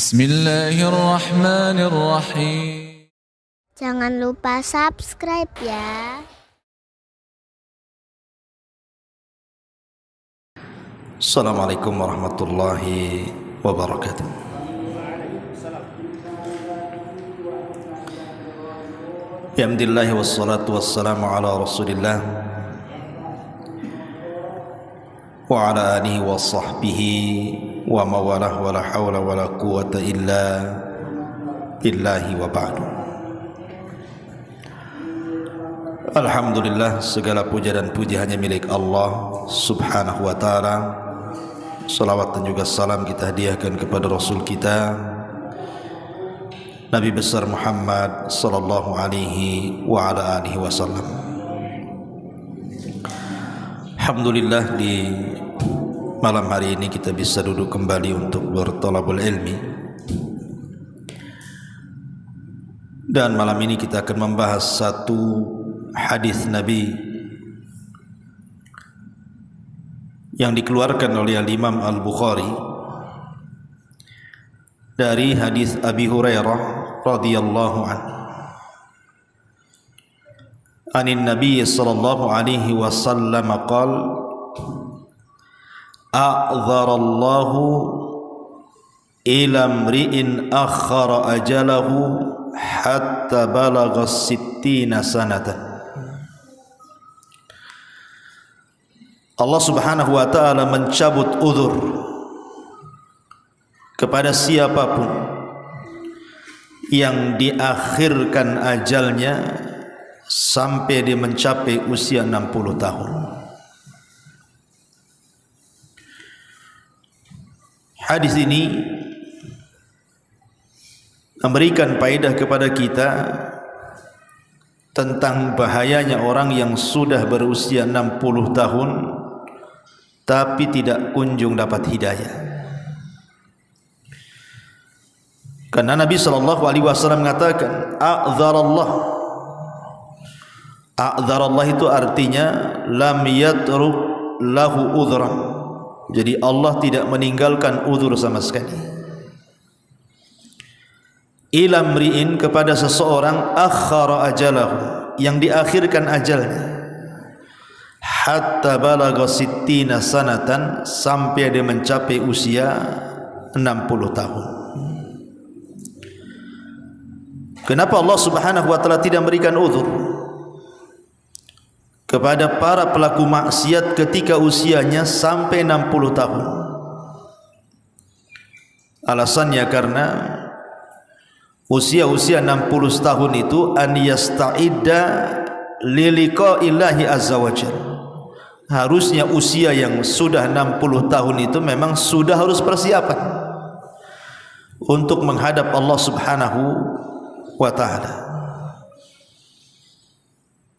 Bismillahirrahmanirrahim. Jangan lupa subscribe ya. Assalamualaikum warahmatullahi wabarakatuh. Alhamdulillah wassalatu wassalamu ala rasulillah wa ala alihi wa sahbihi wa mawalah wa la hawla wa la quwata illa billahi wa ba'du. Alhamdulillah, segala puja dan puji hanya milik Allah subhanahu wa ta'ala. Salawat dan juga salam kita hadiahkan kepada Rasul kita Nabi besar Muhammad sallallahu alaihi wa ala alihi wasallam. Alhamdulillah, di malam hari ini kita bisa duduk kembali untuk berthalabul ilmi. Dan malam ini kita akan membahas satu hadis Nabi yang dikeluarkan oleh Imam Al-Bukhari dari hadis Abi Hurairah radhiyallahu anhu. Anin Nabi sallallahu alaihi wasallam qala: a'dzarallahu ila imri'in akhara ajalahu hatta balagha 60 sanatan. Allah subhanahu wa ta'ala mencabut uzur kepada siapapun yang diakhirkan ajalnya sampai dia mencapai usia 60 tahun. Hadis ini memberikan faedah kepada kita tentang bahayanya orang yang sudah berusia 60 tahun tapi tidak kunjung dapat hidayah. Karena Nabi sallallahu alaihi wasallam mengatakan a'dzarallah. A'dzarallah itu artinya lam yatruk lahu udhran. Jadi Allah tidak meninggalkan uzur sama sekali. Ila mri'in, kepada seseorang akhara ajalahu, yang diakhirkan ajalnya, hatta balagha 60 sanatan, sampai dia mencapai usia 60 tahun. Kenapa Allah subhanahu wa ta'ala tidak memberikan uzur kepada para pelaku maksiat ketika usianya sampai 60 tahun? Alasannya karena usia-usia 60 tahun itu an yasta'idda liliqa'illahi azza wajalla. Harusnya usia yang sudah 60 tahun itu memang sudah harus persiapan untuk menghadap Allah subhanahu wa ta'ala.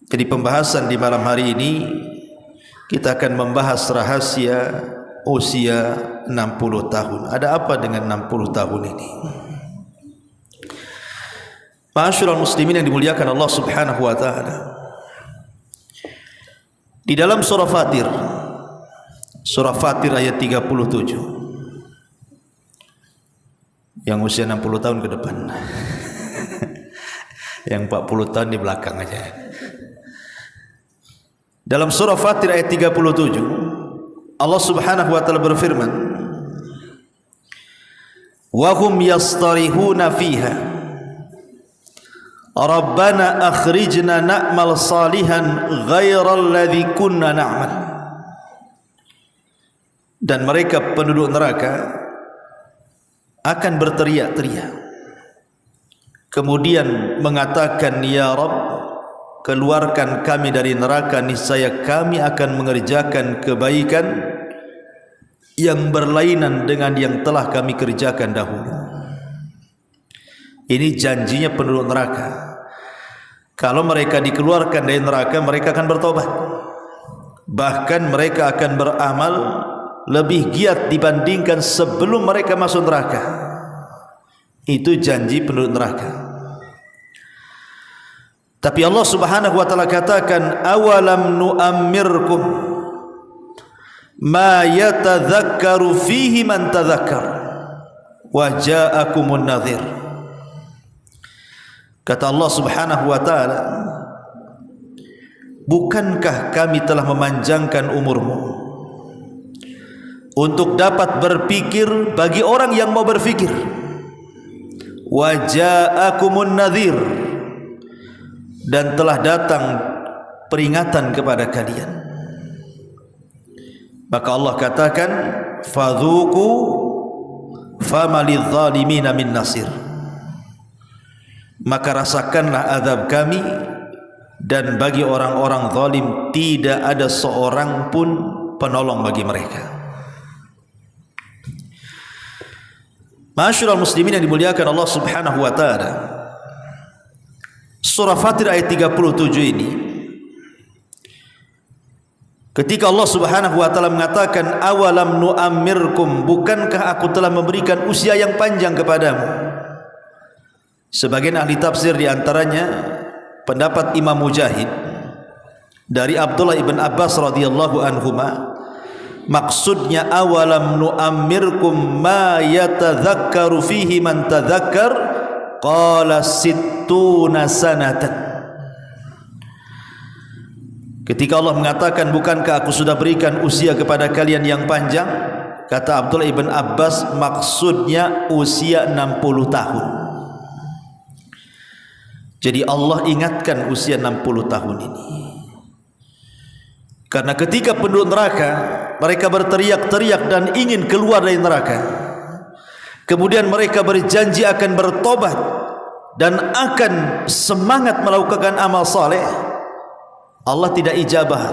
Jadi pembahasan di malam hari ini kita akan membahas rahasia usia 60 tahun. Ada apa dengan 60 tahun ini? Ma'asyiral muslimin yang dimuliakan Allah subhanahu wa ta'ala, di dalam surah Fatir ayat 37, yang usia 60 tahun ke depan yang 40 tahun di belakang aja. Dalam surah Fatir ayat 37, Allah subhanahu wa ta'ala berfirman, wa hum yastarihuna fiha Rabbana akhrijna na'mal salihan ghairal ladzi kunna na'mal. Dan mereka penduduk neraka akan berteriak-teriak, kemudian mengatakan, ya Rabb, keluarkan kami dari neraka, niscaya kami akan mengerjakan kebaikan yang berlainan dengan yang telah kami kerjakan dahulu. Ini janjinya penduduk neraka. Kalau mereka dikeluarkan dari neraka, mereka akan bertobat. Bahkan mereka akan beramal lebih giat dibandingkan sebelum mereka masuk neraka. Itu janji penduduk neraka. Tapi Allah subhanahu wa ta'ala katakan, awalam nu'ammirkum ma yatadzakkaru fihi man tadzakkar wa ja'akumun nadhir. Kata Allah Subhanahu wa taala, bukankah kami telah memanjangkan umurmu untuk dapat berpikir bagi orang yang mau berfikir. Wa ja'akumun nadhir, dan telah datang peringatan kepada kalian. Maka Allah katakan, fadhuku famalidh zalimina min nasir. Maka rasakanlah azab kami, dan bagi orang-orang zalim tidak ada seorang pun penolong bagi mereka. Ma'asyiral muslimin yang dimuliakan Allah Subhanahu wa taala, surah Fatir ayat 37 ini, ketika Allah Subhanahu wa taala mengatakan awalam nu'ammirkum, bukankah aku telah memberikan usia yang panjang kepadamu? Sebagian ahli tafsir di antaranya pendapat Imam Mujahid dari Abdullah ibn Abbas radhiyallahu anhuma, maksudnya awalam nu'ammirkum ma yatadzakkaru fihi man tadzakkar qala sittuna sanatan. Ketika Allah mengatakan bukankah aku sudah berikan usia kepada kalian yang panjang, kata Abdullah ibn Abbas maksudnya usia 60 tahun. Jadi Allah ingatkan usia 60 tahun ini, karena ketika penduduk neraka mereka berteriak-teriak dan ingin keluar dari neraka, kemudian mereka berjanji akan bertobat dan akan semangat melakukan amal saleh, Allah tidak ijabah.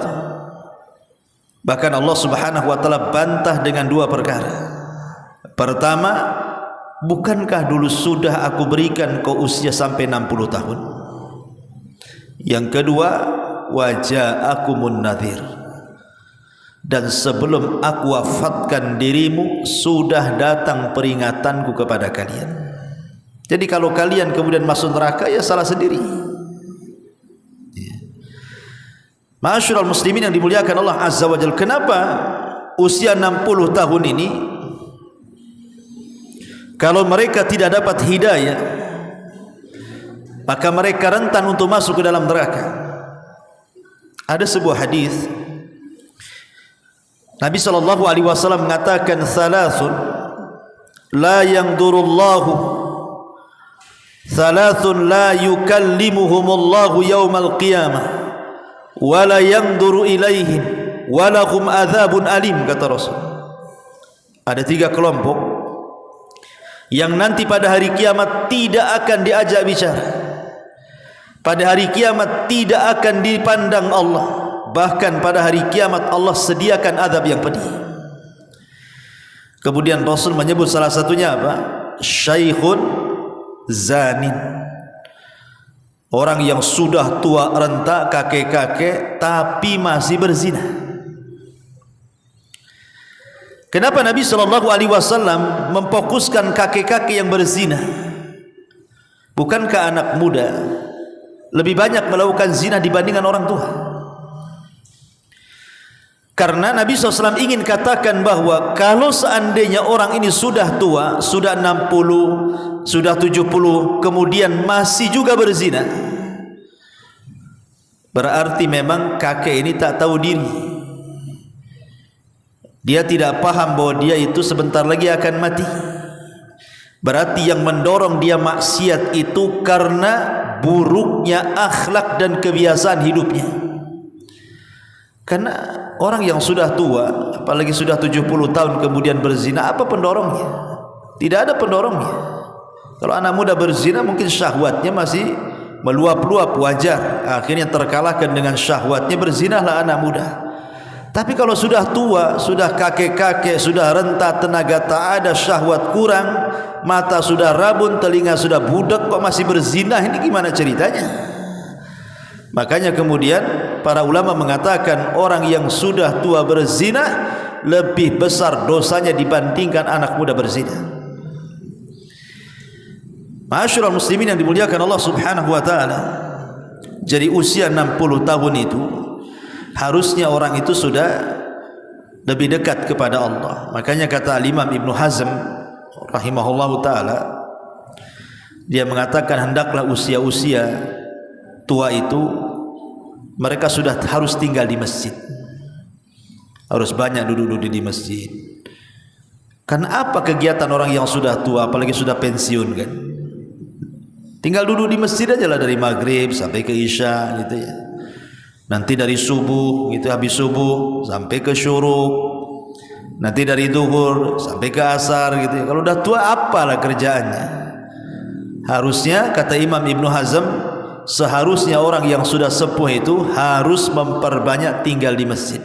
Bahkan Allah Subhanahu wa taala bantah dengan dua perkara. Pertama, bukankah dulu sudah aku berikan kau usia sampai 60 tahun? Yang kedua, wa ja'akumun nadhir, dan sebelum aku wafatkan dirimu sudah datang peringatanku kepada kalian. Jadi kalau kalian kemudian masuk neraka, ya salah sendiri. Ma'asyiral muslimin yang dimuliakan Allah Azza wa Jalla, kenapa usia 60 tahun ini? Kalau mereka tidak dapat hidayah, maka mereka rentan untuk masuk ke dalam neraka. Ada sebuah hadis Nabi SAW mengatakan, thalathun la yangdurullahu, thalathun la yukallimuhumullahu yawmal qiyamah wa la yangduru ilaihim wa lahum adzabun alim, kata Rasul. Ada 3 kelompok yang nanti pada hari kiamat tidak akan diajak bicara, pada hari kiamat tidak akan dipandang Allah, bahkan pada hari kiamat Allah sediakan azab yang pedih. Kemudian Rasul menyebut salah satunya apa? Syaikhun zanin, orang yang sudah tua renta, kakek-kakek, tapi masih berzina. Kenapa Nabi SAW memfokuskan kakek-kakek yang berzina? Bukankah anak muda lebih banyak melakukan zina dibandingkan orang tua? Karena Nabi SAW ingin katakan bahwa kalau seandainya orang ini sudah tua, sudah 60, sudah 70, kemudian masih juga berzina, berarti memang kakek ini tak tahu diri. Dia tidak paham bahwa dia itu sebentar lagi akan mati. Berarti yang mendorong dia maksiat itu karena buruknya akhlak dan kebiasaan hidupnya. Karena orang yang sudah tua, apalagi sudah 70 tahun kemudian berzina, apa pendorongnya? Tidak ada pendorongnya. Kalau anak muda berzina mungkin syahwatnya masih meluap-luap, wajar, akhirnya terkalahkan dengan syahwatnya, berzinalah anak muda. Tapi kalau sudah tua, sudah kakek-kakek, sudah renta, tenaga tak ada, syahwat kurang, mata sudah rabun, telinga sudah budak, kok masih berzina, ini gimana ceritanya? Makanya kemudian para ulama mengatakan orang yang sudah tua berzina lebih besar dosanya dibandingkan anak muda berzina. Ma'asyiral muslimin yang dimuliakan Allah Subhanahu wa taala, jadi usia 60 tahun itu harusnya orang itu sudah lebih dekat kepada Allah. Makanya kata Imam Ibn Hazm rahimahullahu taala, dia mengatakan hendaklah usia-usia tua itu mereka sudah harus tinggal di masjid, harus banyak duduk-duduk di masjid. Kan apa kegiatan orang yang sudah tua, apalagi sudah pensiun kan? Tinggal duduk di masjid aja lah dari maghrib sampai ke isya gitu ya. Nanti dari subuh gitu, habis subuh sampai ke syuruk. Nanti dari zuhur sampai ke asar gitu ya. Kalau udah tua apalah kerjaannya? Harusnya kata Imam Ibnu Hazm, seharusnya orang yang sudah sepuh itu harus memperbanyak tinggal di masjid,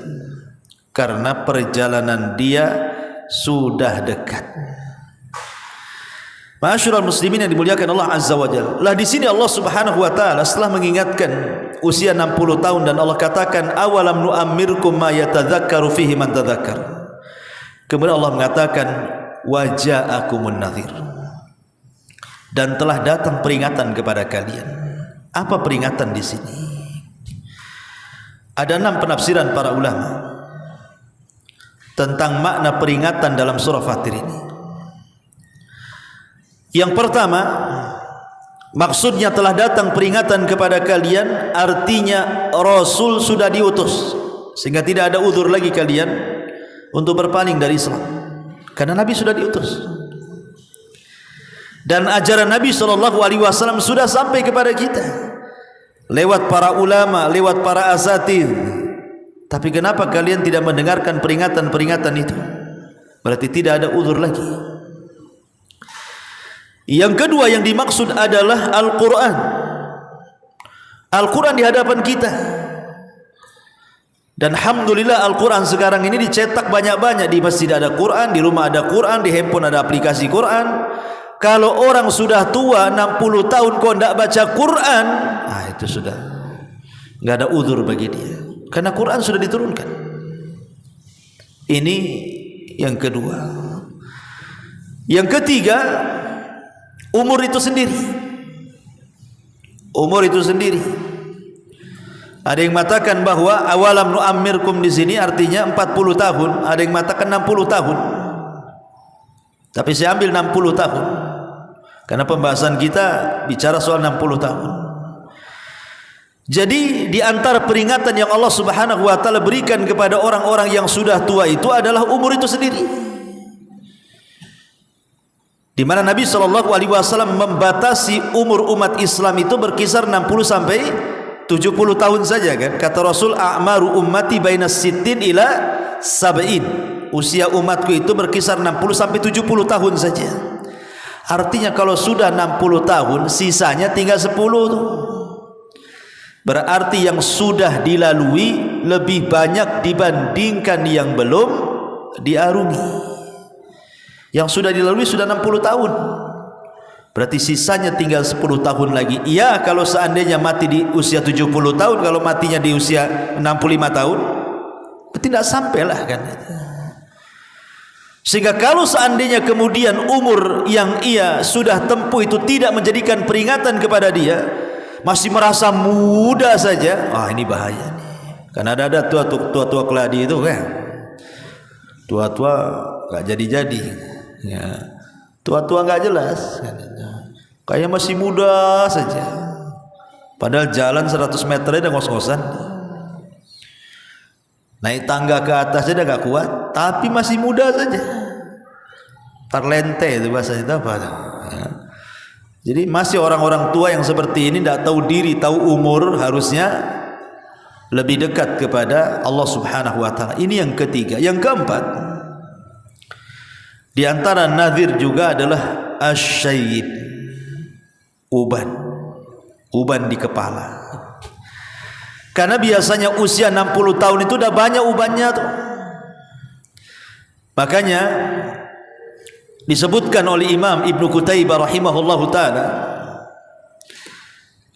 karena perjalanan dia sudah dekat. Ma'asyiral muslimin yang dimuliakan Allah Azza wa Jalla. Lah di sini Allah Subhanahu wa taala setelah mengingatkan usia 60 tahun dan Allah katakan awalam nu'ammirkum ma yatadzakkaru fihi man tadzakkar. Kemudian Allah mengatakan waja'akumun nadhir. Dan telah datang peringatan kepada kalian. Apa peringatan di sini? Ada 6 penafsiran para ulama tentang makna peringatan dalam surah Fatir ini. Yang pertama, maksudnya telah datang peringatan kepada kalian, artinya Rasul sudah diutus, sehingga tidak ada uzur lagi kalian untuk berpaling dari Islam, karena Nabi sudah diutus. Dan ajaran Nabi SAW sudah sampai kepada kita lewat para ulama, lewat para asatidz. Tapi kenapa kalian tidak mendengarkan peringatan-peringatan itu? Berarti tidak ada uzur lagi. Yang kedua yang dimaksud adalah Al-Quran. Al-Quran di hadapan kita. Dan alhamdulillah Al-Quran sekarang ini dicetak banyak-banyak. Di masjid ada Quran, di rumah ada Quran, di handphone ada aplikasi Quran. Kalau orang sudah tua 60 tahun kok tidak baca Quran, itu sudah nggak ada uzur bagi dia, karena Quran sudah diturunkan. Ini yang kedua. Yang ketiga, umur itu sendiri. Umur itu sendiri. Ada yang mengatakan bahwa awalam nu'ammirkum di sini artinya 40 tahun, ada yang mengatakan 60 tahun. Tapi saya ambil 60 tahun. Karena pembahasan kita bicara soal 60 tahun. Jadi di antara peringatan yang Allah Subhanahu wa taala berikan kepada orang-orang yang sudah tua itu adalah umur itu sendiri. Di mana Nabi SAW membatasi umur umat Islam itu berkisar 60 sampai 70 tahun saja kan. Kata Rasul, a'maru ummati bainas sittin ila sab'in. Usia umatku itu berkisar 60 sampai 70 tahun saja. Artinya kalau sudah 60 tahun sisanya tinggal 10 tuh. Berarti yang sudah dilalui lebih banyak dibandingkan yang belum diarungi. Yang sudah dilalui sudah 60 tahun. Berarti sisanya tinggal 10 tahun lagi. Iya, kalau seandainya mati di usia 70 tahun, kalau matinya di usia 65 tahun, tidak sampailah kan. Sehingga kalau seandainya kemudian umur yang ia sudah tempuh itu tidak menjadikan peringatan kepada dia, masih merasa muda saja, ini bahaya nih. Karena ada tua-tua keladi itu kan. Tua-tua gak jadi-jadi. Ya, tua-tua nggak jelas, kayak masih muda saja. Padahal jalan 100 meter aja ngos-ngosan. Naik tangga ke atasnya udah nggak kuat, tapi masih muda saja. Terlente itu bahasa itu apa? Ya. Jadi masih orang-orang tua yang seperti ini tidak tahu diri, tahu umur, harusnya lebih dekat kepada Allah Subhanahu Wa Taala. Ini yang ketiga. Yang keempat, di antara nadhir juga adalah asyayyib, uban di kepala. Karena biasanya usia 60 tahun itu udah banyak ubannya tuh. Makanya disebutkan oleh Imam Ibnu Qutaibah rahimahullahu taala.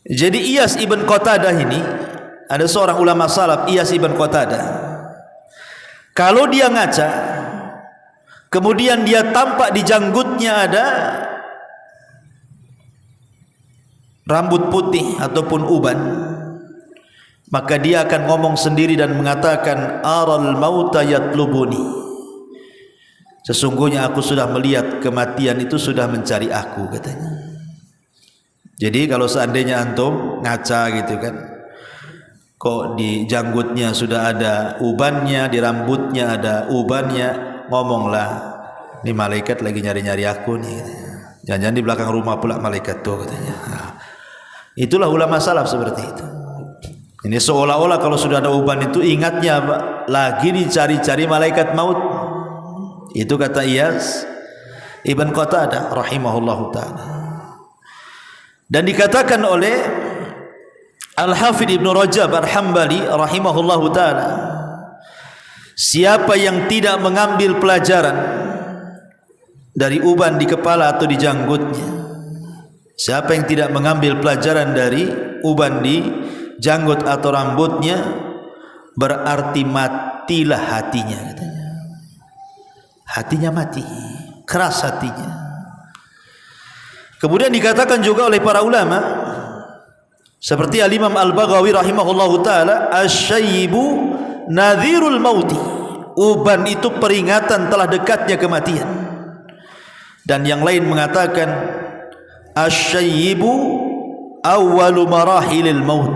Jadi Iyas ibn Qatadah ini, ada seorang ulama salaf, Iyas ibn Qatadah. Kalau dia ngaca, kemudian dia tampak di janggutnya ada rambut putih ataupun uban, maka dia akan ngomong sendiri dan mengatakan aral mauta yatlubuni. Sesungguhnya aku sudah melihat kematian itu sudah mencari aku, katanya. Jadi kalau seandainya antum ngaca gitu kan, kok di janggutnya sudah ada ubannya, di rambutnya ada ubannya, ngomonglah, ini malaikat lagi nyari-nyari aku nih. Jangan-jangan di belakang rumah pula malaikat tuh, katanya. Nah, itulah ulama salaf seperti itu. Ini seolah-olah kalau sudah ada uban itu ingatnya lagi dicari-cari malaikat maut. Itu kata Iyas Ibn Qatadah rahimahullahu ta'ala. Dan dikatakan oleh Al-Hafidh Ibn Rajab Al-Hambali rahimahullahu ta'ala, siapa yang tidak mengambil pelajaran dari uban di kepala atau di janggutnya, siapa yang tidak mengambil pelajaran dari uban di janggut atau rambutnya, berarti matilah hatinya, katanya. Hatinya mati, keras hatinya. Kemudian dikatakan juga oleh para ulama seperti Al-Imam Al-Baghawi rahimahullahu taala, asyaibu nadhirul mauti, uban itu peringatan telah dekatnya kematian. Dan yang lain mengatakan asyaibu awwalu marahilil maut,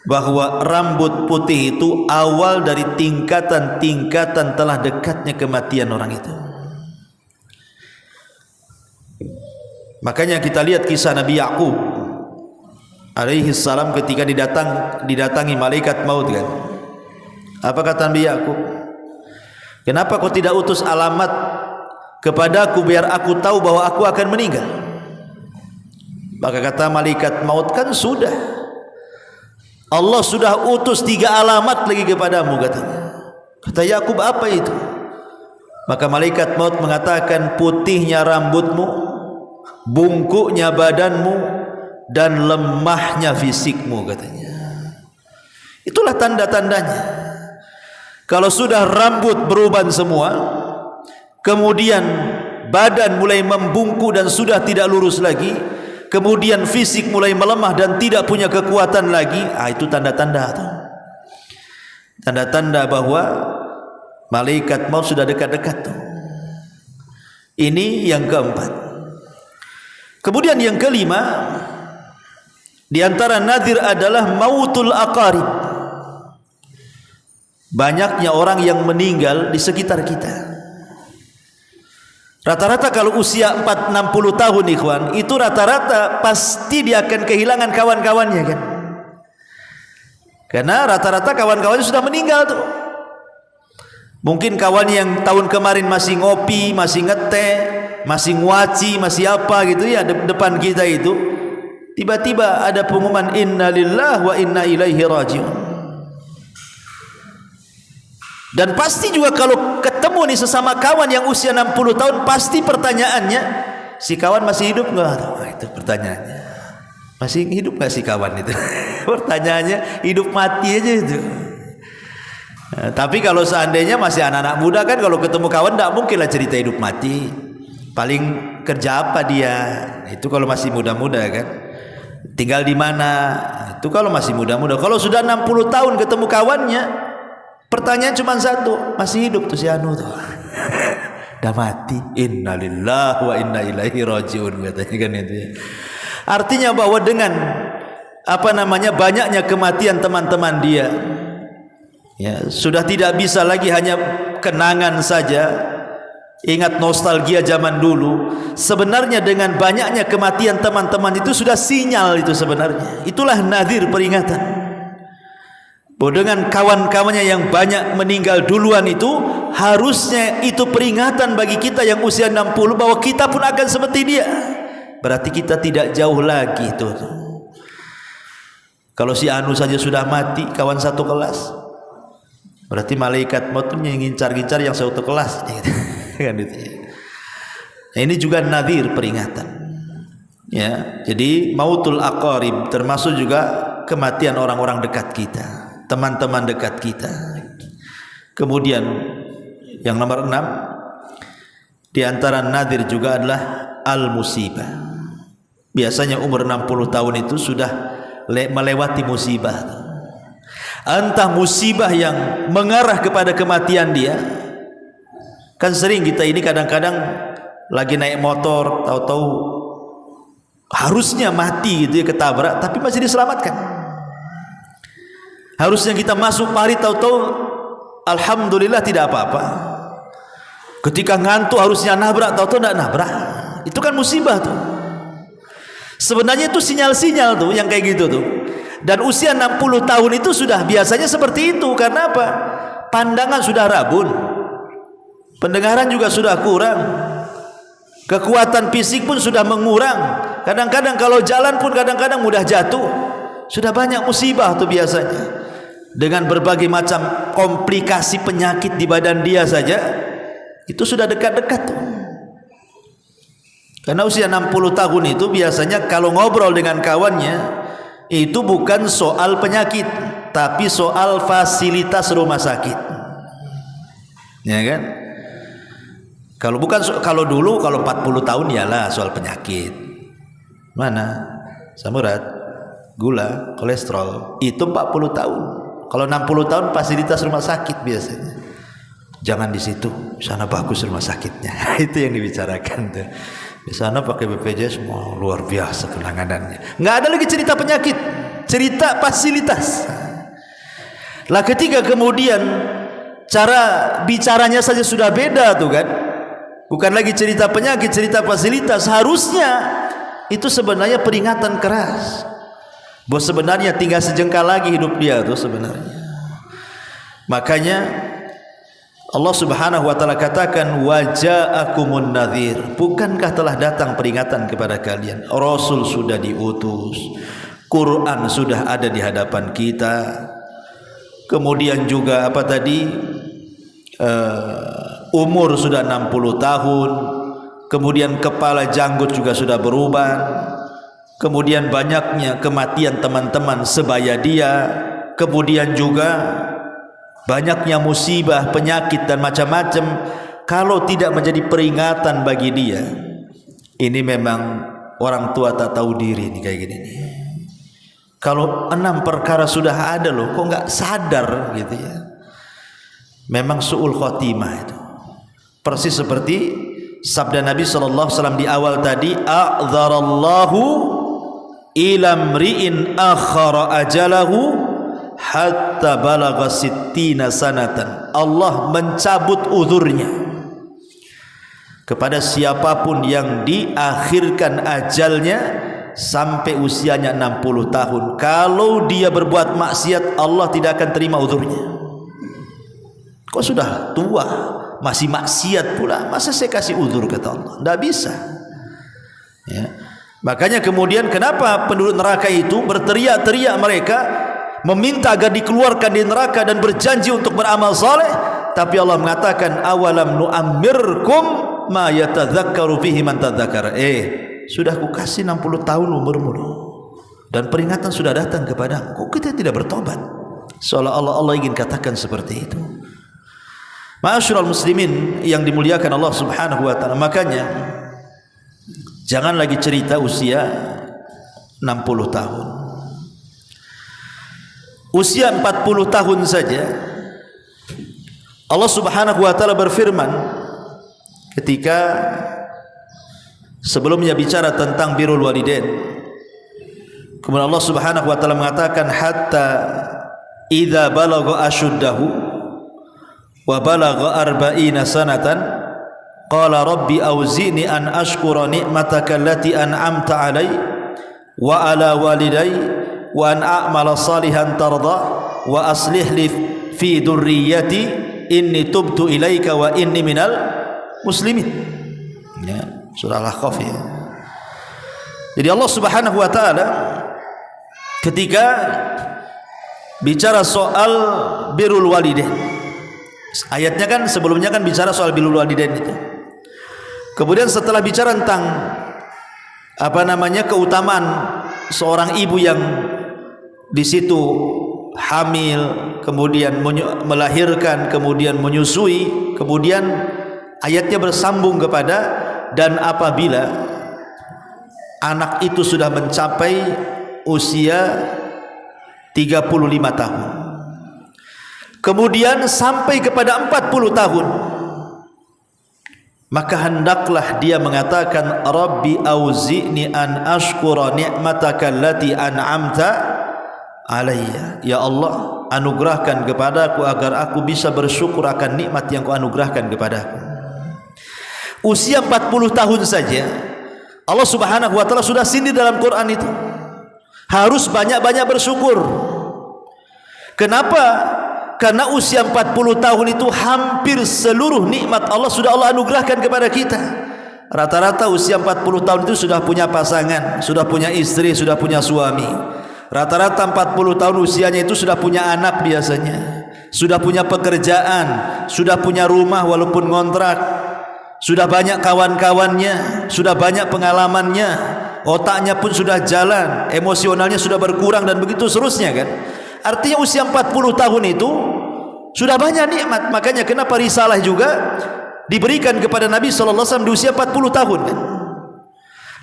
bahwa rambut putih itu awal dari tingkatan-tingkatan telah dekatnya kematian orang itu. Makanya kita lihat kisah Nabi Ya'qub alaihi salam ketika didatangi malaikat maut kan. Apa kata Nabi Ya'qub? Kenapa kau tidak utus alamat kepadaku biar aku tahu bahwa aku akan meninggal? Maka kata malaikat maut, kan sudah, Allah sudah utus 3 alamat lagi kepadamu, katanya. Kata Ya'qub, apa itu? Maka malaikat maut mengatakan, putihnya rambutmu, bungkuknya badanmu, dan lemahnya fisikmu, katanya. Itulah tanda-tandanya. Kalau sudah rambut beruban semua, kemudian badan mulai membungkuk dan sudah tidak lurus lagi, kemudian fisik mulai melemah dan tidak punya kekuatan lagi, itu tanda-tanda itu. Tanda-tanda bahwa malaikat maut sudah dekat-dekat tuh. Ini yang keempat. Kemudian yang kelima, di antara nadhir adalah mautul aqarib. Banyaknya orang yang meninggal di sekitar kita. Rata-rata kalau usia 60 tahun ikhwan, itu rata-rata pasti dia akan kehilangan kawan-kawannya kan. Karena rata-rata kawan-kawannya sudah meninggal tuh. Mungkin kawan yang tahun kemarin masih ngopi, masih ngeteh, masih nguaci, masih apa gitu ya depan kita itu, tiba-tiba ada pengumuman inna lillahi wa inna ilaihi raji'un. Dan pasti juga kalau ketemu nih sesama kawan yang usia 60 tahun, pasti pertanyaannya, si kawan masih hidup enggak? Itu pertanyaannya. Masih hidup enggak si kawan itu? Pertanyaannya hidup mati aja itu. Nah, tapi kalau seandainya masih anak-anak muda kan, kalau ketemu kawan enggak mungkin lah cerita hidup mati. Paling kerja apa dia? Itu kalau masih muda-muda kan. Tinggal di mana? Itu kalau masih muda-muda. Kalau sudah 60 tahun ketemu kawannya, pertanyaan cuma satu, masih hidup tuh si anu tuh. Dah mati. Innalillahi wa inna ilaihi raji'un, katanya kan itu ya. Artinya bahwa dengan banyaknya kematian teman-teman dia, ya, sudah tidak bisa lagi hanya kenangan saja, ingat nostalgia zaman dulu. Sebenarnya dengan banyaknya kematian teman-teman itu sudah sinyal itu sebenarnya. Itulah nadhir, peringatan. Bahwa dengan kawan-kawannya yang banyak meninggal duluan itu, harusnya itu peringatan bagi kita yang usia 60 bahwa kita pun akan seperti dia. Berarti kita tidak jauh lagi itu. Kalau si anu saja sudah mati, kawan satu kelas, berarti malaikat maut yang ngincar-ngincar yang satu kelas kan itu. Nah, ini juga nadhir, peringatan. Ya, jadi mautul aqarib termasuk juga kematian orang-orang dekat kita, teman-teman dekat kita. Kemudian yang nomor 6 di antara nadir juga adalah al-musibah. Biasanya umur 60 tahun itu sudah melewati musibah. Entah musibah yang mengarah kepada kematian dia, Kan sering kita ini kadang-kadang lagi naik motor, tahu-tahu harusnya mati gitu ya, ketabrak, tapi masih diselamatkan. Harusnya kita masuk parit, tahu-tahu alhamdulillah tidak apa-apa. Ketika ngantuk harusnya nabrak, tahu-tahu tidak nabrak. Itu kan musibah tuh. Sebenarnya itu sinyal-sinyal tuh yang kayak gitu tuh. Dan usia 60 tahun itu sudah biasanya seperti itu. Karena apa? Pandangan sudah rabun, pendengaran juga sudah kurang, kekuatan fisik pun sudah mengurang. Kadang-kadang kalau jalan pun kadang-kadang mudah jatuh. Sudah banyak musibah tuh biasanya, dengan berbagai macam komplikasi penyakit di badan dia saja. Itu sudah dekat-dekat tuh. Karena usia 60 tahun itu biasanya kalau ngobrol dengan kawannya, itu bukan soal penyakit, tapi soal fasilitas rumah sakit. Ya kan? Kalau dulu kalau 40 tahun ialah soal penyakit. Mana? Samurat, gula, kolesterol, itu 40 tahun. Kalau 60 tahun fasilitas rumah sakit biasanya. Jangan di situ, di sana bagus rumah sakitnya. Itu yang dibicarakan tuh. Di sana pakai BPJS semua luar biasa penanganannya. Nggak ada lagi cerita penyakit, cerita fasilitas. Lah ketika kemudian cara bicaranya saja sudah beda tuh kan. Bukan lagi cerita penyakit, cerita fasilitas. Harusnya itu sebenarnya peringatan keras. Bahwa sebenarnya tinggal sejengkal lagi hidup dia tuh sebenarnya. Makanya Allah Subhanahu wa taala katakan waja'akumun nadhir. Bukankah telah datang peringatan kepada kalian? Rasul sudah diutus, Quran sudah ada di hadapan kita. Kemudian juga apa tadi? Umur sudah 60 tahun. Kemudian kepala janggut juga sudah berubah. Kemudian banyaknya kematian teman-teman sebaya dia. Kemudian juga banyaknya musibah, penyakit dan macam-macam. Kalau tidak menjadi peringatan bagi dia, ini memang orang tua tak tahu diri nih kayak gini nih. Kalau 6 perkara sudah ada loh, kok nggak sadar gitu ya. Memang su'ul khotimah itu. Persis seperti sabda Nabi SAW di awal tadi, a'dzarallahu ilamri'in akhara ajalahu hatta balagha sittina sanatan. Allah mencabut uzurnya kepada siapapun yang diakhirkan ajalnya sampai usianya 60 tahun. Kalau dia berbuat maksiat, Allah tidak akan terima uzurnya. Kok sudah tua masih maksiat pula, masa saya kasih uzur, kata Allah? Tidak bisa ya. Makanya kemudian kenapa penduduk neraka itu berteriak-teriak, mereka meminta agar dikeluarkan di neraka dan berjanji untuk beramal saleh. Tapi Allah mengatakan awalam nu'ammirkum ma yatadzakkaru fihi man tadzakara. Sudah kukasih 60 tahun umurmu dan peringatan sudah datang kepadamu, kok kita tidak bertobat? Seolah-olah Allah ingin katakan seperti itu. Ma'asyiral muslimin yang dimuliakan Allah Subhanahu wa taala. Makanya jangan lagi cerita usia 60 tahun. Usia 40 tahun saja Allah Subhanahu wa taala berfirman ketika sebelumnya bicara tentang birrul walidain. Kemudian Allah Subhanahu wa taala mengatakan hatta idza balagha ashuddahu wa balagha arba'ina sanatan qala rabbi auzi'ni an ashkura ni'mataka allati an'amta 'alai wa 'ala walidayya wa an a'mala salihan tarda wa aslih li fi dzurriyyati inni tubtu ilaika wa inni minal muslimin. Ya, surah Al-Ahqaf ya. Jadi Allah Subhanahu wa taala ketika bicara soal birrul walidain, ayatnya kan sebelumnya kan bicara soal birrul walidain itu. Kemudian setelah bicara tentang apa namanya keutamaan seorang ibu yang di situ hamil, kemudian melahirkan, kemudian menyusui, kemudian ayatnya bersambung kepada dan apabila anak itu sudah mencapai usia 35 tahun, kemudian sampai kepada 40 tahun, maka hendaklah dia mengatakan Rabbi auzi'ni an ashkura ni'mataka allati an'amta alayya. Ya Allah, anugerahkan kepadaku agar aku bisa bersyukur akan nikmat yang Kau anugerahkan kepadaku. Usia 40 tahun saja Allah Subhanahu wa taala sudah sindir dalam Quran itu. Harus banyak-banyak bersyukur. Kenapa? Karena usia 40 tahun itu hampir seluruh nikmat Allah sudah Allah anugerahkan kepada kita. Rata-rata usia 40 tahun itu sudah punya pasangan, sudah punya istri, sudah punya suami. Rata-rata 40 tahun usianya itu sudah punya anak biasanya, sudah punya pekerjaan, sudah punya rumah walaupun ngontrak, sudah banyak kawan-kawannya, sudah banyak pengalamannya, otaknya pun sudah jalan, emosionalnya sudah berkurang dan begitu seterusnya kan. Artinya usia 40 tahun itu sudah banyak nikmat. Makanya kenapa risalah juga diberikan kepada Nabi SAW di usia 40 tahun kan?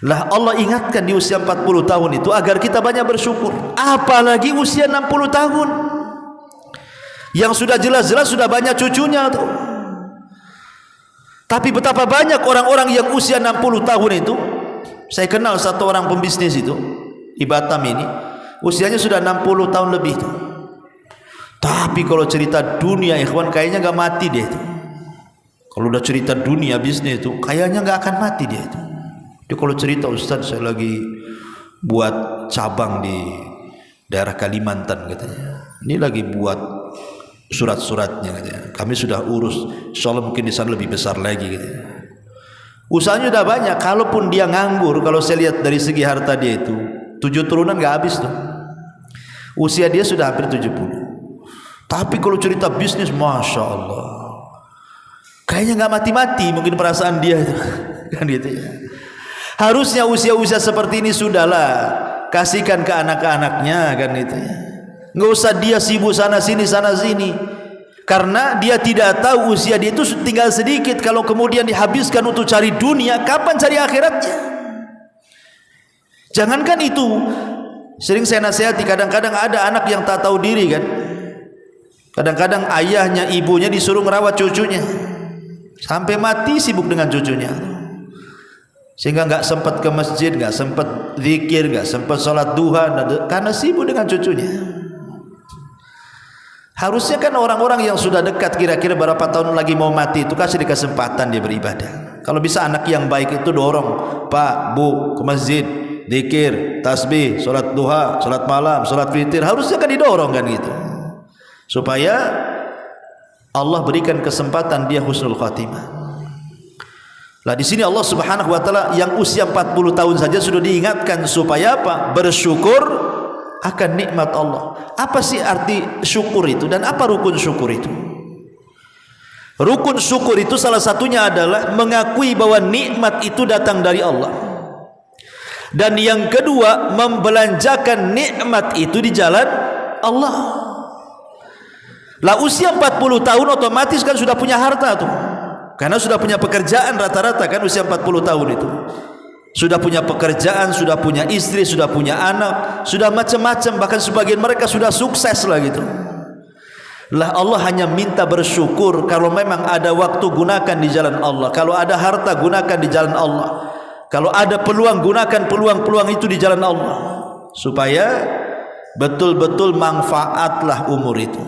Lah Allah ingatkan di usia 40 tahun itu agar kita banyak bersyukur. Apalagi usia 60 tahun yang sudah jelas-jelas sudah banyak cucunya tuh. Tapi betapa banyak orang-orang yang usia 60 tahun itu. Saya kenal satu orang pembisnis itu di Batam ini, usianya sudah 60 tahun lebih tuh. Tapi kalau cerita dunia ikhwan kayaknya gak mati dia itu. Kalau udah cerita dunia bisnis itu kayaknya gak akan mati dia itu. Dia kalau cerita, Ustaz saya lagi buat cabang di daerah Kalimantan katanya. Ini lagi buat surat-suratnya katanya. Kami sudah urus, insyaallah mungkin di sana lebih besar lagi katanya. Usahanya udah banyak. Kalaupun dia nganggur, kalau saya lihat dari segi harta dia itu 7 turunan gak habis tuh. Usia dia sudah hampir 70. Tapi kalau cerita bisnis, Masya Allah, kayaknya gak mati-mati mungkin perasaan dia itu. Kan gitu ya. Harusnya usia-usia seperti ini sudahlah kasihkan ke anak-anaknya kan itu ya. Nggak usah dia sibuk sana sini. Karena dia tidak tahu usia dia itu tinggal sedikit. Kalau kemudian dihabiskan untuk cari dunia, kapan cari akhiratnya? Jangankan itu, sering saya nasihati, kadang-kadang ada anak yang tak tahu diri kan. Kadang-kadang ayahnya, ibunya disuruh merawat cucunya, sampai mati sibuk dengan cucunya, sehingga nggak sempat ke masjid, nggak sempat zikir, nggak sempat sholat duha karena sibuk dengan cucunya. Harusnya kan orang-orang yang sudah dekat kira-kira berapa tahun lagi mau mati itu kasih kesempatan dia beribadah. Kalau bisa anak yang baik itu dorong, Pak, Bu, ke masjid, zikir, tasbih, sholat duha, sholat malam, sholat witir, harusnya kan didorong kan gitu, supaya Allah berikan kesempatan dia husnul khatimah. Lah di sini Allah Subhanahu wa taala yang usia 40 tahun saja sudah diingatkan supaya apa? Bersyukur akan nikmat Allah. Apa sih arti syukur itu dan apa rukun syukur itu? Rukun syukur itu salah satunya adalah mengakui bahwa nikmat itu datang dari Allah. Dan yang kedua, membelanjakan nikmat itu di jalan Allah. Lah usia 40 tahun otomatis kan sudah punya harta tuh. Karena sudah punya pekerjaan rata-rata kan usia 40 tahun itu. Sudah punya pekerjaan, sudah punya istri, sudah punya anak, sudah macam-macam, bahkan sebagian mereka sudah sukses lah gitu. Lah Allah hanya minta bersyukur kalau memang ada waktu gunakan di jalan Allah. Kalau ada harta gunakan di jalan Allah. Kalau ada peluang gunakan peluang-peluang itu di jalan Allah. Supaya betul-betul manfaatlah umur itu.